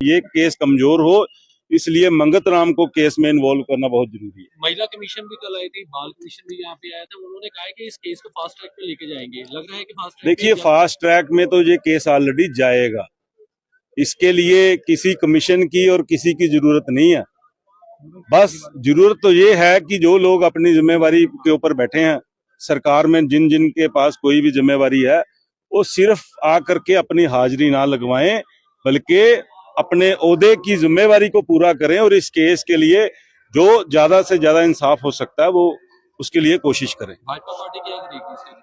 ये केस कमजोर हो, इसलिए मंगत राम को केस में इन्वॉल्व करना बहुत जरूरी है। महिला कमीशन भी कल आई थी, बाल कमीशन भी यहाँ पे आया था, उन्होंने कहा है कि इस केस को फास्ट ट्रैक पे लेके जाएंगे। लग रहा है कि फास्ट ट्रैक देखिए, फास्ट ट्रैक में तो ये केस ऑलरेडी जाएगा, इसके लिए किसी कमीशन की और किसी की जरूरत नहीं है। बस जरूरत तो ये है कि जो लोग अपनी जिम्मेवारी के ऊपर बैठे हैं, सरकार में जिन जिन के पास कोई भी जिम्मेवारी है, वो सिर्फ आकर के अपनी हाजिरी ना लगवाएं, बल्कि अपने ओहदे की जिम्मेवारी को पूरा करें और इस केस के लिए जो ज्यादा से ज्यादा इंसाफ हो सकता है वो उसके लिए कोशिश करें। भाजपा पार्टी क्या करेगी इसके?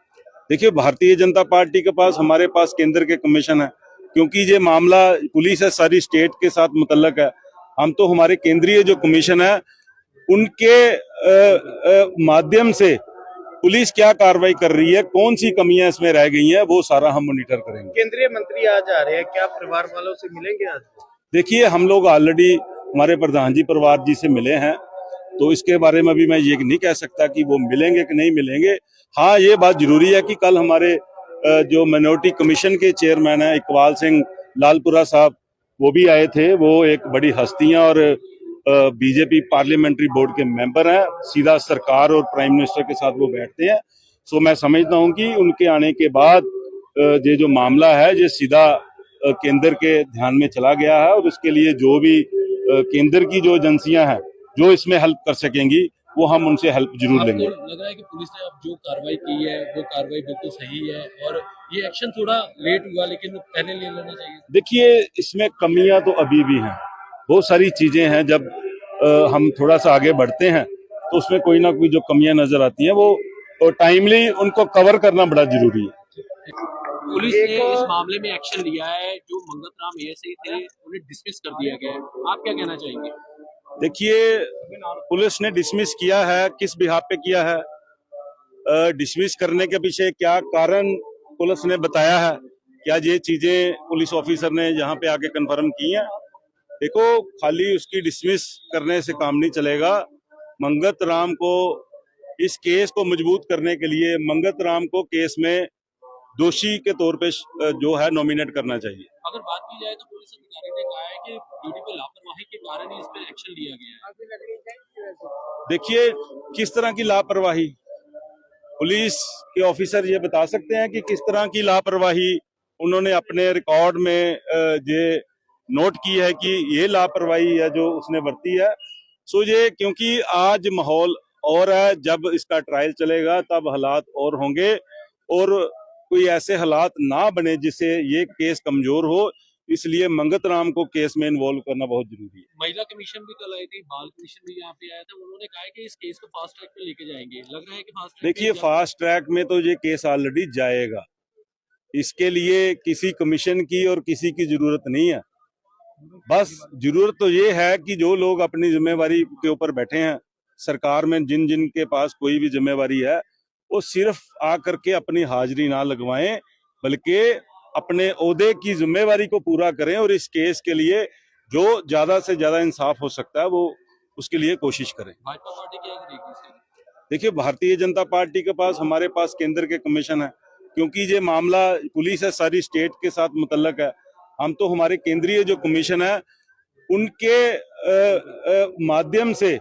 देखिए, भारतीय जनता पार्टी के पास, हमारे पास केंद्र के कमीशन है, क्योंकि ये मामला पुलिस है, सारी स्टेट के साथ मुतल्लक है। हम तो हमारे केंद्रीय जो कमीशन है उनके माध्यम से पुलिस क्या कार्रवाई कर रही है, कौन सी कमियां इसमें रह गई हैं, वो सारा हम मॉनिटर करेंगे। केंद्रीय मंत्री आज आ रहे हैं, क्या परिवार वालों से मिलेंगे आज? देखिए, हम लोग ऑलरेडी हमारे प्रधान जी परिवार जी से मिले हैं, तो इसके बारे में भी मैं ये नहीं कह सकता कि वो मिलेंगे कि नहीं मिलेंगे। हाँ, ये बात जरूरी है कि कल हमारे जो माइनॉरिटी कमीशन के चेयरमैन है इकबाल सिंह लालपुरा साहब, वो भी आए थे। वो एक बड़ी हस्तियां और बीजेपी पार्लियामेंट्री बोर्ड के मेंबर हैं, सीधा सरकार और प्राइम मिनिस्टर के साथ वो बैठते हैं। सो मैं समझता हूं कि उनके आने के बाद ये जो मामला है ये सीधा केंद्र के ध्यान में चला गया है, और उसके लिए जो भी केंद्र की जो एजेंसियां हैं जो इसमें हेल्प कर सकेंगी, वो हम उनसे हेल्प जरूर लेंगे। लग रहा है कि पुलिस ने अब जो कार्रवाई की है वो कार्रवाई बिल्कुल सही है, और ये एक्शन थोड़ा लेट हुआ लेकिन पहले ले लेना चाहिए? देखिए, इसमें कमियां तो अभी भी हैं, बहुत सारी चीजें हैं। जब हम थोड़ा सा आगे बढ़ते हैं तो उसमें कोई ना कोई जो कमियां नजर आती हैं, वो टाइमली उनको कवर करना बड़ा जरूरी है। पुलिस ने इस मामले में एक्शन लिया है, जो मंगत राम एएसआई थे उन्हें डिसमिस कर दिया गया है, आप क्या कहना चाहेंगे? देखिए, पुलिस ने डिसमिस किया है, किस बिहाफ पे किया है, डिसमिस करने के पीछे क्या कारण पुलिस ने बताया है, क्या ये चीजें पुलिस ऑफिसर ने यहाँ पे आके कंफर्म की हैं? देखो, खाली उसकी डिसमिस करने से काम नहीं चलेगा। मंगत राम को, इस केस को मजबूत करने के लिए मंगत राम को केस में दोषी के तौर पे जो है नॉमिनेट करना चाहिए। अगर बात की जाए तो पुलिस अधिकारी ने कहा है कि ड्यूटी पे लापरवाही के कारण ही इस पे एक्शन लिया गया है। देखिए, किस तरह की लापरवाही, पुलिस के ऑफिसर ये बता सकते हैं कि किस तरह की लापरवाही उन्होंने अपने रिकॉर्ड में ये नोट की है कि ये लापरवाही है जो उसने बरती है। सो ये, क्योंकि आज माहौल और है, जब इसका ट्रायल चलेगा तब हालात और होंगे, और कोई ऐसे हालात ना बने जिससे ये केस कमजोर हो, इसलिए मंगत राम को केस में इन्वॉल्व करना बहुत जरूरी है। महिला कमीशन भी कल आई थी, बाल कमीशन भी यहाँ पे आया था, उन्होंने कहा है कि इस केस को फास्ट ट्रैक पे लेके जाएंगे। लग रहा है कि फास्ट ट्रैक? देखिए, फास्ट ट्रैक में तो ये केस ऑलरेडी जाएगा, इसके लिए किसी कमीशन की और किसी की जरूरत नहीं है। बस जरूरत तो ये है कि जो लोग अपनी जिम्मेवारी के ऊपर बैठे हैं, सरकार में जिन जिन के पास कोई भी जिम्मेवारी है, वो सिर्फ आकर के अपनी हाजिरी ना लगवाएं, बल्कि अपने ओहदे की जिम्मेवारी को पूरा करें और इस केस के लिए जो ज्यादा से ज्यादा इंसाफ हो सकता है वो उसके लिए कोशिश करें। भाजपा पार्टी क्या करेगी इसके? देखिए, भारतीय जनता पार्टी के पास, हमारे पास केंद्र के कमीशन है, क्योंकि ये मामला पुलिस है, सारी स्टेट के साथ मुतल्लक है। हम तो हमारे केंद्रीय जो कमीशन है उनके माध्यम से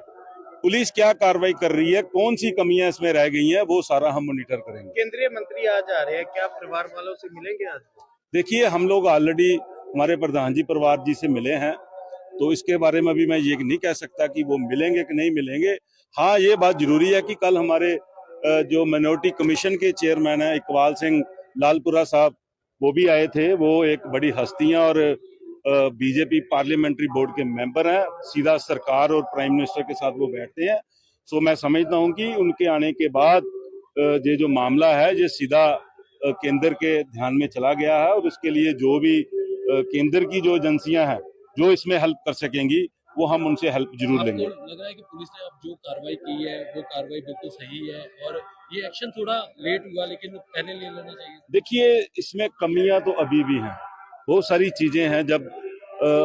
पुलिस क्या कार्रवाई कर रही है, कौन सी कमियां इसमें रह गई हैं, वो सारा हम मॉनिटर करेंगे। केंद्रीय मंत्री आज आ रहे हैं, क्या परिवार वालों से मिलेंगे आज? देखिए, हम लोग ऑलरेडी हमारे प्रधान जी परिवार जी से मिले हैं, तो इसके बारे में भी मैं ये नहीं कह सकता कि वो मिलेंगे कि नहीं मिलेंगे। हाँ, ये बात जरूरी है कि कल हमारे जो माइनॉरिटी कमीशन के चेयरमैन है इकबाल सिंह लालपुरा साहब, वो भी आए थे। वो एक बड़ी हस्तियां और बीजेपी पार्लियामेंट्री बोर्ड के मेंबर हैं, सीधा सरकार और प्राइम मिनिस्टर के साथ वो बैठते हैं। सो मैं समझता हूं कि उनके आने के बाद ये जो मामला है ये सीधा केंद्र के ध्यान में चला गया है, और उसके लिए जो भी केंद्र की जो एजेंसियां हैं जो इसमें हेल्प कर सकेंगी, वो हम उनसे हेल्प जरूर लेंगे। लग रहा है कि पुलिस ने अब जो कार्रवाई की है वो कार्रवाई बिल्कुल सही है, और ये एक्शन थोड़ा लेट हुआ लेकिन पहले ले लेना चाहिए? देखिए, इसमें कमियां तो अभी भी हैं, बहुत सारी चीजें हैं। जब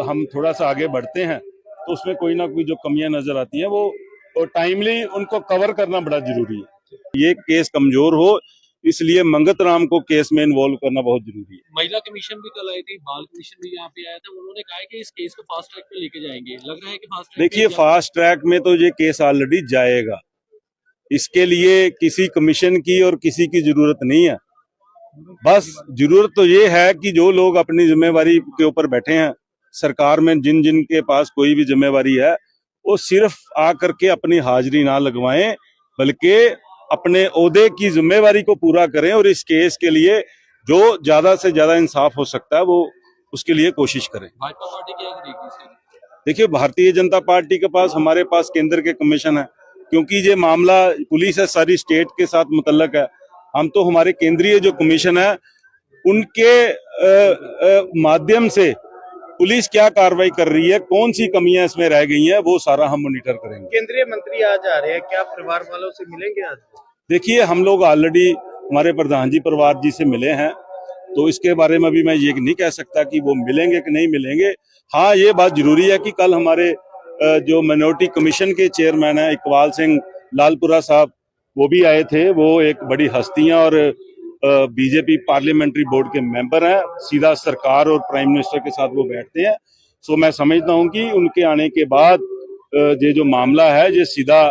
हम थोड़ा सा आगे बढ़ते हैं तो उसमें कोई ना कोई जो कमियां नजर आती हैं, वो टाइमली उनको कवर करना बड़ा जरूरी है। ये केस कमजोर हो, इसलिए मंगत राम को केस में इन्वॉल्व करना बहुत जरूरी है। महिला कमीशन भी कल आई थी, बाल कमीशन भी यहाँ पे आया था, उन्होंने कहा है कि इस केस को फास्ट ट्रैक पे लेके जाएंगे। लग रहा है कि फास्ट ट्रैक देखिए, फास्ट ट्रैक में तो ये केस ऑलरेडी जाएगा, इसके लिए किसी कमीशन की और किसी की जरूरत नहीं है। बस जरूरत तो ये है कि जो लोग अपनी जिम्मेवारी के ऊपर बैठे हैं, सरकार में जिन जिन के पास कोई भी जिम्मेवारी है, वो सिर्फ आकर के अपनी हाजिरी ना लगवाएं, बल्कि अपने ओहदे की जिम्मेवारी को पूरा करें और इस केस के लिए जो ज्यादा से ज्यादा इंसाफ हो सकता है वो उसके लिए कोशिश करें। भाजपा पार्टी क्या करेगी इसके लिए? देखिए, भारतीय जनता पार्टी के पास, हमारे पास केंद्र के कमीशन है, क्योंकि ये मामला पुलिस है, सारी स्टेट के साथ मुतल्लक है। हम तो हमारे केंद्रीय जो कमीशन है उनके माध्यम से पुलिस क्या कार्रवाई कर रही है, कौन सी कमियां इसमें रह गई हैं, वो सारा हम मॉनिटर करेंगे। केंद्रीय मंत्री आज आ रहे हैं, क्या परिवार वालों से मिलेंगे आज? देखिए, हम लोग ऑलरेडी हमारे प्रधान जी परिवार जी से मिले हैं, तो इसके बारे में भी मैं ये नहीं कह सकता कि वो मिलेंगे कि नहीं मिलेंगे। हाँ, ये बात जरूरी है कि कल हमारे जो माइनॉरिटी कमीशन के चेयरमैन है इकबाल सिंह लालपुरा साहब, वो भी आए थे। वो एक बड़ी हस्तियां और बीजेपी पार्लियामेंट्री बोर्ड के मेंबर हैं, सीधा सरकार और प्राइम मिनिस्टर के साथ वो बैठते हैं। सो मैं समझता हूं कि उनके आने के बाद ये जो मामला है ये सीधा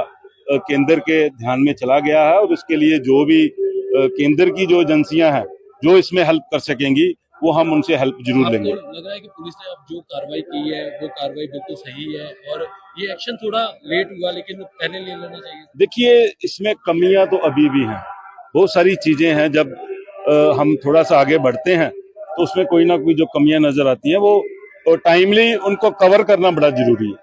केंद्र के ध्यान में चला गया है, और इसके लिए जो भी केंद्र की जो एजेंसियां हैं जो इसमें हेल्प कर सकेंगी वो हम उनसे हेल्प जरूर लेंगे। आपको लग रहा है कि पुलिस ने अब जो कार्रवाई की है वो कार्रवाई बिल्कुल सही है, और ये एक्शन थोड़ा लेट हुआ लेकिन पहले ले लेना चाहिए? देखिए, इसमें कमियां तो अभी भी हैं, बहुत सारी चीजें हैं। जब हम थोड़ा सा आगे बढ़ते हैं तो उसमें कोई ना कोई जो कमियां नजर आती हैं वो टाइमली उनको कवर करना बड़ा जरूरी है।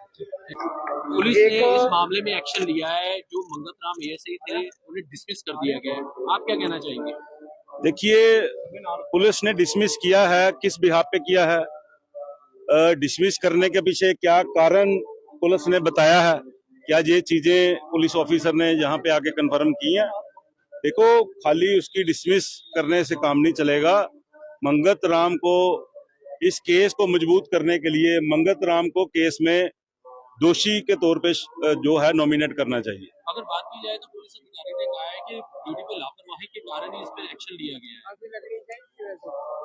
पुलिस ने इस मामले में एक्शन लिया है, जो मंगत राम एएसआई थे उन्हें डिसमिस कर दिया गया है, आप क्या कहना चाहेंगे? देखिए, पुलिस ने डिसमिस किया है, किस बिहाफ पे किया है, डिसमिस करने के पीछे क्या कारण पुलिस ने बताया है, क्या ये चीजें पुलिस ऑफिसर ने यहाँ पे आके कंफर्म की हैं? देखो, खाली उसकी डिसमिस करने से काम नहीं चलेगा। मंगत राम को, इस केस को मजबूत करने के लिए मंगत राम को केस में दोषी के तौर पे जो है नॉमिनेट करना चाहिए। अगर बात की जाए तो पुलिस अधिकारी ने कहा है कि ड्यूटी पे लापरवाही के कारण ही इस पे एक्शन लिया गया है।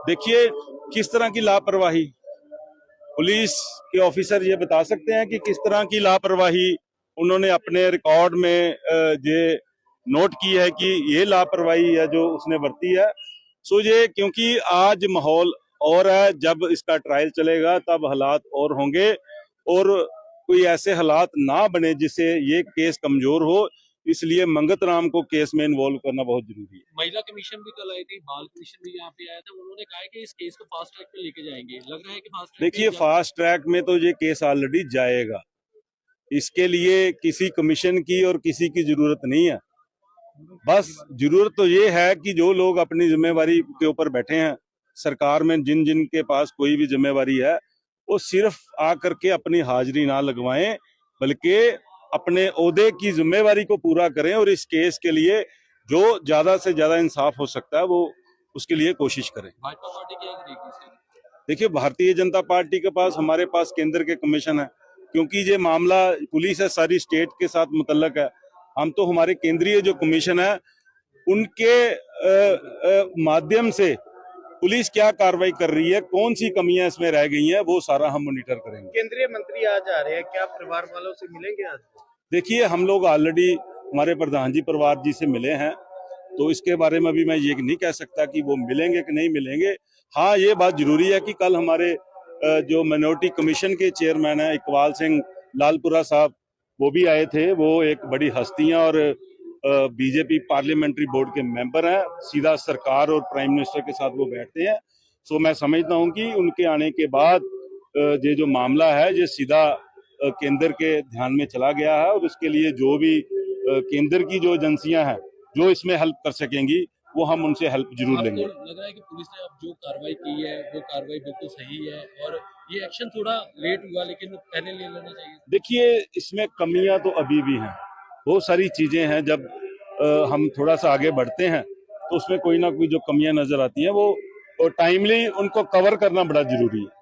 देखिए, किस तरह की लापरवाही, पुलिस के ऑफिसर ये बता सकते हैं कि किस तरह की लापरवाही उन्होंने अपने रिकॉर्ड में ये नोट की है कि ये लापरवाही है जो उसने बरती है। सो ये, क्योंकि आज माहौल और है, जब इसका ट्रायल चलेगा तब हालात और होंगे, और कोई ऐसे हालात ना बने जिससे ये केस कमजोर हो, इसलिए मंगत राम को केस में इन्वॉल्व करना बहुत जरूरी है। महिला कमीशन भी कल आई थी, बाल कमीशन भी यहाँ पे आया था, उन्होंने कहा है कि इस केस को फास्ट ट्रैक पे लेके जाएंगे। लग रहा है कि फास्ट ट्रैक देखिए, फास्ट ट्रैक में तो ये केस ऑलरेडी जाएगा, इसके लिए किसी कमीशन की और किसी की जरूरत नहीं है। बस जरूरत तो ये है कि जो लोग अपनी जिम्मेवारी के ऊपर बैठे हैं, सरकार में जिन जिन के पास कोई भी जिम्मेवारी है, वो सिर्फ आकर के अपनी हाजिरी ना लगवाएं, बल्कि अपने ओहदे की जिम्मेवारी को पूरा करें और इस केस के लिए जो ज्यादा से ज्यादा इंसाफ हो सकता है वो उसके लिए कोशिश करें। भाजपा पार्टी क्या करेगी इसके लिए? देखिए, भारतीय जनता पार्टी के पास, हमारे पास केंद्र के कमीशन है, क्योंकि ये मामला पुलिस है, सारी स्टेट के साथ मुतल्लक है। हम तो हमारे केंद्रीय जो कमीशन है उनके माध्यम से पुलिस क्या कार्रवाई कर रही है, कौन सी कमियां इसमें रह गई हैं, वो सारा हम मॉनिटर करेंगे। केंद्रीय मंत्री आज आ रहे हैं, क्या परिवार वालों से मिलेंगे आज? देखिए, हम लोग ऑलरेडी हमारे प्रधान जी परिवार जी से मिले हैं, तो इसके बारे में भी मैं ये नहीं कह सकता कि वो मिलेंगे कि नहीं मिलेंगे। हाँ, ये बात जरूरी है कि कल हमारे जो माइनॉरिटी कमीशन के चेयरमैन है इकबाल सिंह लालपुरा साहब, वो भी आए थे। वो एक बड़ी हस्तियां और बीजेपी पार्लियामेंट्री बोर्ड के मेंबर हैं, सीधा सरकार और प्राइम मिनिस्टर के साथ वो बैठते हैं। सो मैं समझता हूं कि उनके आने के बाद ये जो मामला है ये सीधा केंद्र के ध्यान में चला गया है, और इसके लिए जो भी केंद्र की जो एजेंसियां हैं जो इसमें हेल्प कर सकेंगी वो हम उनसे हेल्प जरूर लेंगे। आपको लग रहा है कि पुलिस ने अब जो कार्रवाई की है वो कार्रवाई बिल्कुल सही है, और ये एक्शन थोड़ा लेट हुआ लेकिन पहले ले लेना चाहिए? देखिए, इसमें कमियां तो अभी भी हैं, बहुत सारी चीजें हैं। जब हम थोड़ा सा आगे बढ़ते हैं तो उसमें कोई ना कोई जो कमियां नजर आती हैं वो टाइमली उनको कवर करना बड़ा जरूरी है।